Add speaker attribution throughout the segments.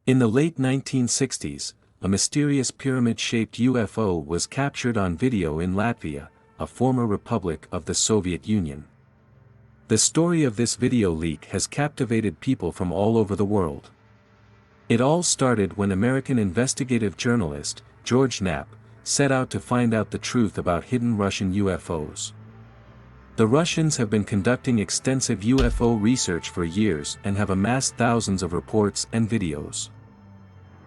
Speaker 1: In the late 1960s, a mysterious pyramid-shaped UFO was captured on video in Latvia, a former republic of the Soviet Union. The story of this video leak has captivated people from all over the world. It all started when American investigative journalist, George Knapp, set out to find out the truth about hidden Russian UFOs. The Russians have been conducting extensive UFO research for years and have amassed thousands of reports and videos.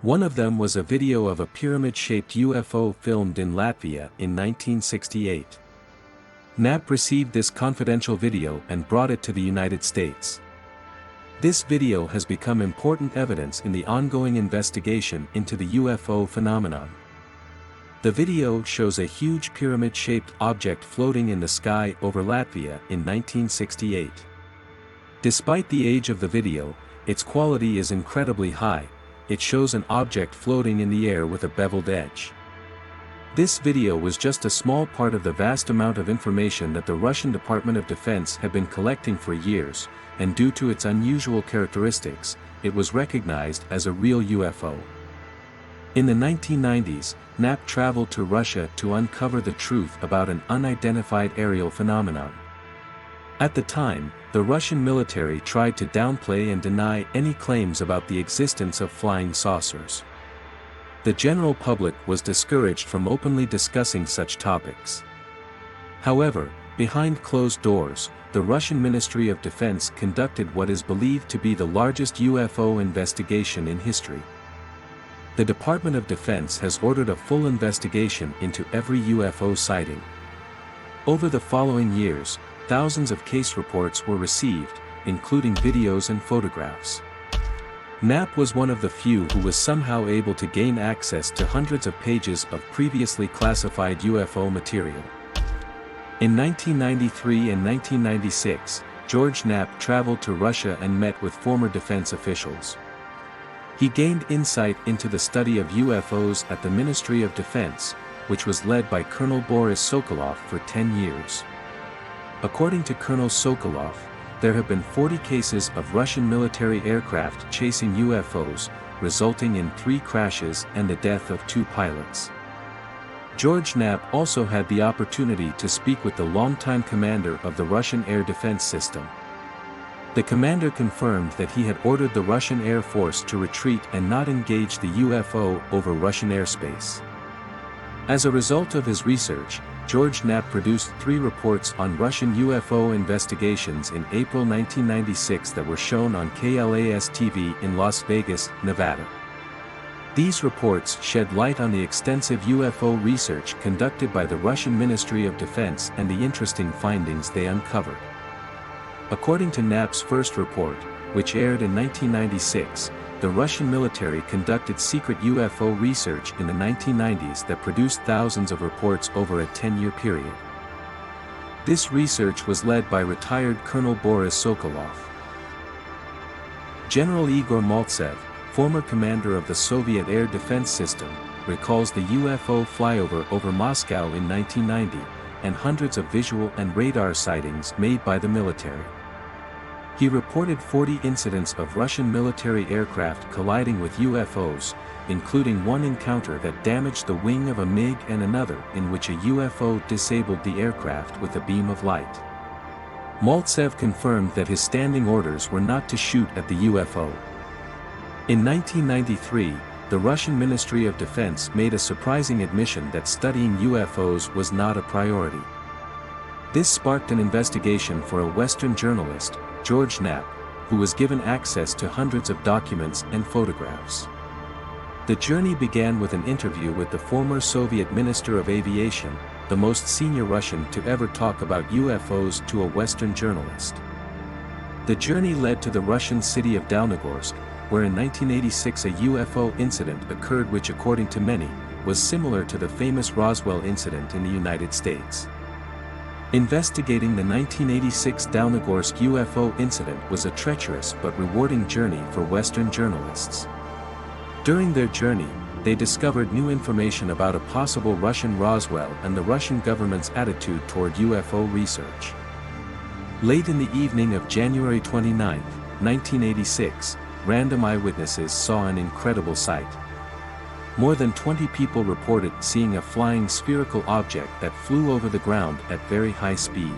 Speaker 1: One of them was a video of a pyramid-shaped UFO filmed in Latvia in 1968. Knapp received this confidential video and brought it to the United States. This video has become important evidence in the ongoing investigation into the UFO phenomenon. The video shows a huge pyramid-shaped object floating in the sky over Latvia in 1968. Despite the age of the video, its quality is incredibly high. It shows an object floating in the air with a beveled edge. This video was just a small part of the vast amount of information that the Russian Department of Defense had been collecting for years, and due to its unusual characteristics, it was recognized as a real UFO. In the 1990s, Knapp traveled to Russia to uncover the truth about an unidentified aerial phenomenon. At the time, the Russian military tried to downplay and deny any claims about the existence of flying saucers. The general public was discouraged from openly discussing such topics. However, behind closed doors, the Russian Ministry of Defense conducted what is believed to be the largest UFO investigation in history. The Department of Defense has ordered a full investigation into every UFO sighting. Over the following years, thousands of case reports were received, including videos and photographs. Knapp was one of the few who was somehow able to gain access to hundreds of pages of previously classified UFO material. In 1993 and 1996, George Knapp traveled to Russia and met with former defense officials. He gained insight into the study of UFOs at the Ministry of Defense, which was led by Colonel Boris Sokolov for 10 years. According to Colonel Sokolov, there have been 40 cases of Russian military aircraft chasing UFOs, resulting in 3 crashes and the death of 2 pilots. George Knapp also had the opportunity to speak with the longtime commander of the Russian air defense system. The commander confirmed that he had ordered the Russian Air Force to retreat and not engage the UFO over Russian airspace. As a result of his research, George Knapp produced 3 reports on Russian UFO investigations in April 1996 that were shown on KLAS-TV in Las Vegas, Nevada. These reports shed light on the extensive UFO research conducted by the Russian Ministry of Defense and the interesting findings they uncovered. According to Knapp's first report, which aired in 1996, the Russian military conducted secret UFO research in the 1990s that produced thousands of reports over a 10-year period. This research was led by retired Colonel Boris Sokolov. General Igor Maltsev, former commander of the Soviet air defense system, recalls the UFO flyover over Moscow in 1990, and hundreds of visual and radar sightings made by the military. He reported 40 incidents of Russian military aircraft colliding with UFOs, including one encounter that damaged the wing of a MiG and another in which a UFO disabled the aircraft with a beam of light. Maltsev confirmed that his standing orders were not to shoot at the UFO. In 1993, the Russian Ministry of Defense made a surprising admission that studying UFOs was not a priority. This sparked an investigation for a Western journalist, George Knapp, who was given access to hundreds of documents and photographs. The journey began with an interview with the former Soviet Minister of Aviation, the most senior Russian to ever talk about UFOs to a Western journalist. The journey led to the Russian city of Dalnegorsk, where in 1986 a UFO incident occurred which according to many, was similar to the famous Roswell incident in the United States. Investigating the 1986 Dalnegorsk UFO incident was a treacherous but rewarding journey for Western journalists. During their journey, they discovered new information about a possible Russian Roswell and the Russian government's attitude toward UFO research. Late in the evening of January 29, 1986, random eyewitnesses saw an incredible sight. More than 20 people reported seeing a flying spherical object that flew over the ground at very high speed.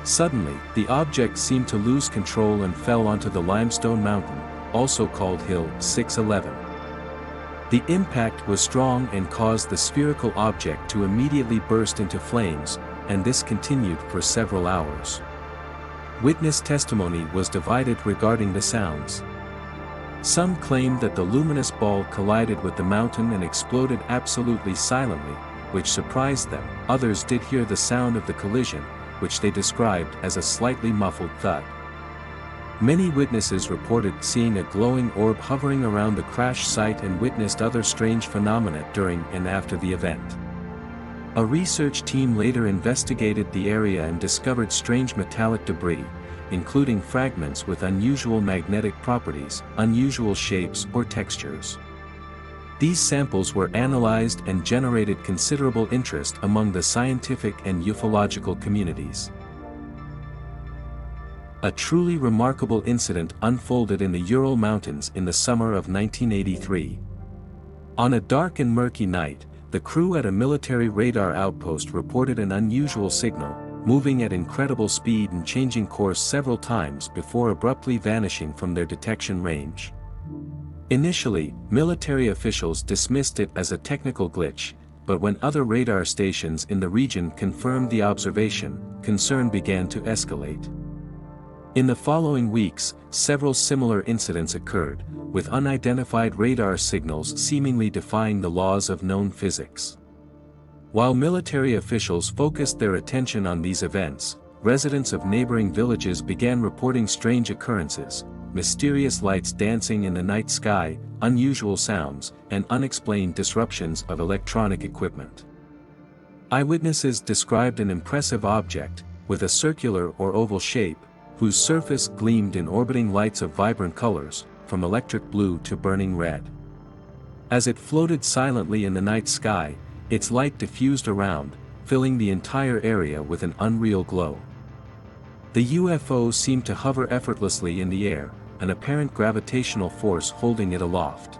Speaker 1: Suddenly, the object seemed to lose control and fell onto the limestone mountain, also called Hill 611. The impact was strong and caused the spherical object to immediately burst into flames, and this continued for several hours. Witness testimony was divided regarding the sounds. Some claimed that the luminous ball collided with the mountain and exploded absolutely silently, which surprised them. Others did hear the sound of the collision, which they described as a slightly muffled thud. Many witnesses reported seeing a glowing orb hovering around the crash site and witnessed other strange phenomena during and after the event. A research team later investigated the area and discovered strange metallic debris, including fragments with unusual magnetic properties, unusual shapes or textures. These samples were analyzed and generated considerable interest among the scientific and ufological communities. A truly remarkable incident unfolded in the Ural Mountains in the summer of 1983. On a dark and murky night, the crew at a military radar outpost reported an unusual signal, moving at incredible speed and changing course several times before abruptly vanishing from their detection range. Initially, military officials dismissed it as a technical glitch, but when other radar stations in the region confirmed the observation, concern began to escalate. In the following weeks, several similar incidents occurred, with unidentified radar signals seemingly defying the laws of known physics. While military officials focused their attention on these events, residents of neighboring villages began reporting strange occurrences, mysterious lights dancing in the night sky, unusual sounds, and unexplained disruptions of electronic equipment. Eyewitnesses described an impressive object, with a circular or oval shape, whose surface gleamed in orbiting lights of vibrant colors, from electric blue to burning red. As it floated silently in the night sky, its light diffused around, filling the entire area with an unreal glow. The UFO seemed to hover effortlessly in the air, an apparent gravitational force holding it aloft.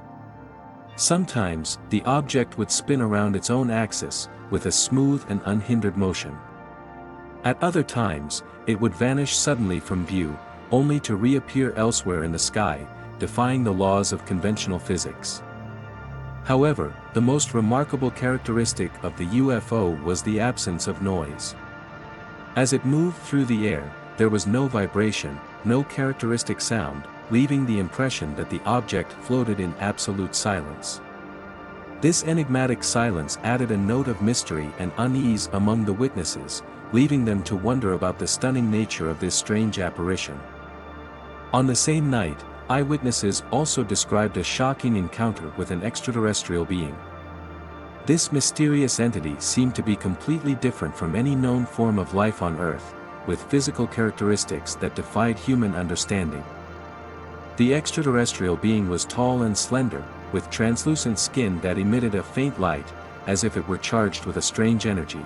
Speaker 1: Sometimes, the object would spin around its own axis, with a smooth and unhindered motion. At other times, it would vanish suddenly from view, only to reappear elsewhere in the sky, defying the laws of conventional physics. However, the most remarkable characteristic of the UFO was the absence of noise. As it moved through the air, there was no vibration, no characteristic sound, leaving the impression that the object floated in absolute silence. This enigmatic silence added a note of mystery and unease among the witnesses, leaving them to wonder about the stunning nature of this strange apparition. On the same night, eyewitnesses also described a shocking encounter with an extraterrestrial being. This mysterious entity seemed to be completely different from any known form of life on Earth, with physical characteristics that defied human understanding. The extraterrestrial being was tall and slender, with translucent skin that emitted a faint light, as if it were charged with a strange energy.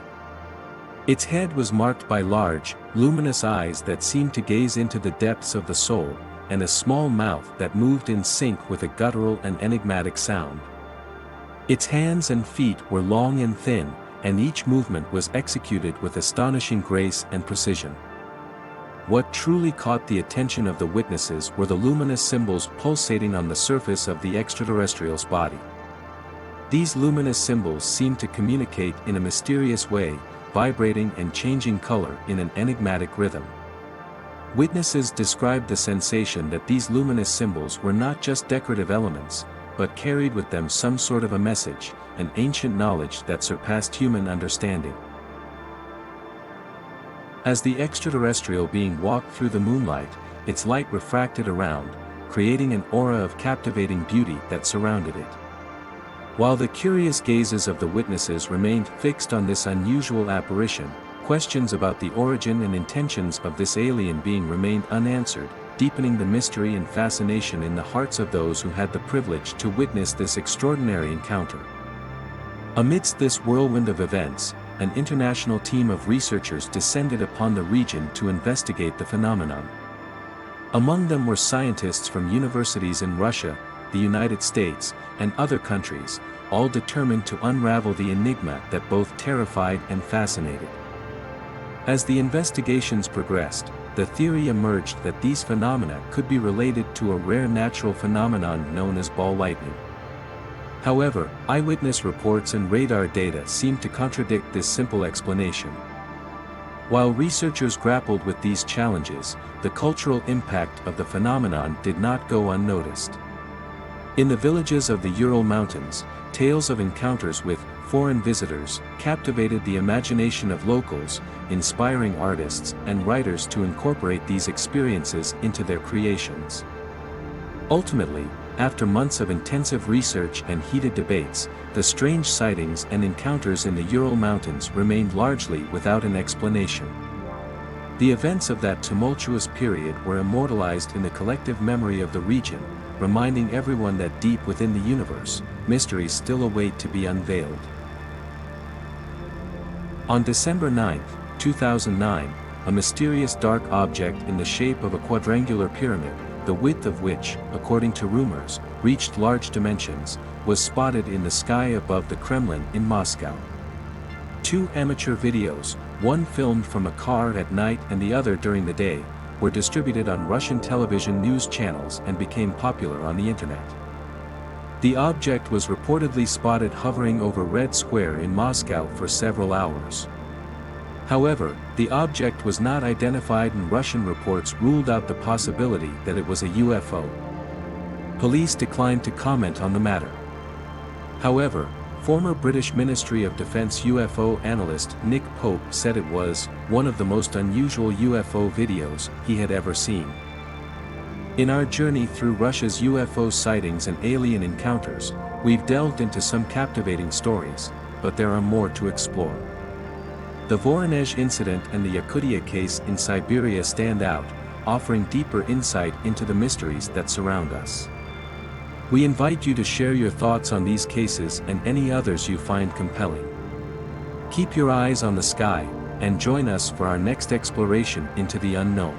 Speaker 1: Its head was marked by large, luminous eyes that seemed to gaze into the depths of the soul, and a small mouth that moved in sync with a guttural and enigmatic sound. Its hands and feet were long and thin, and each movement was executed with astonishing grace and precision. What truly caught the attention of the witnesses were the luminous symbols pulsating on the surface of the extraterrestrial's body. These luminous symbols seemed to communicate in a mysterious way, vibrating and changing color in an enigmatic rhythm. Witnesses described the sensation that these luminous symbols were not just decorative elements, but carried with them some sort of a message, an ancient knowledge that surpassed human understanding. As the extraterrestrial being walked through the moonlight, its light refracted around, creating an aura of captivating beauty that surrounded it. While the curious gazes of the witnesses remained fixed on this unusual apparition, questions about the origin and intentions of this alien being remained unanswered, deepening the mystery and fascination in the hearts of those who had the privilege to witness this extraordinary encounter. Amidst this whirlwind of events, an international team of researchers descended upon the region to investigate the phenomenon. Among them were scientists from universities in Russia, the United States, and other countries, all determined to unravel the enigma that both terrified and fascinated. As the investigations progressed, the theory emerged that these phenomena could be related to a rare natural phenomenon known as ball lightning. However, eyewitness reports and radar data seemed to contradict this simple explanation. While researchers grappled with these challenges, the cultural impact of the phenomenon did not go unnoticed. In the villages of the Ural Mountains, tales of encounters with foreign visitors captivated the imagination of locals, inspiring artists and writers to incorporate these experiences into their creations. Ultimately, after months of intensive research and heated debates, the strange sightings and encounters in the Ural Mountains remained largely without an explanation. The events of that tumultuous period were immortalized in the collective memory of the region, reminding everyone that deep within the universe, mysteries still await to be unveiled. On December 9, 2009, a mysterious dark object in the shape of a quadrangular pyramid, the width of which, according to rumors, reached large dimensions, was spotted in the sky above the Kremlin in Moscow. Two amateur videos, one filmed from a car at night and the other during the day, were distributed on Russian television news channels and became popular on the internet. The object was reportedly spotted hovering over Red Square in Moscow for several hours. However, the object was not identified and Russian reports ruled out the possibility that it was a UFO. Police declined to comment on the matter. However, former British Ministry of Defence UFO analyst Nick Pope said it was one of the most unusual UFO videos he had ever seen. In our journey through Russia's UFO sightings and alien encounters, we've delved into some captivating stories, but there are more to explore. The Voronezh incident and the Yakutia case in Siberia stand out, offering deeper insight into the mysteries that surround us. We invite you to share your thoughts on these cases and any others you find compelling. Keep your eyes on the sky, and join us for our next exploration into the unknown.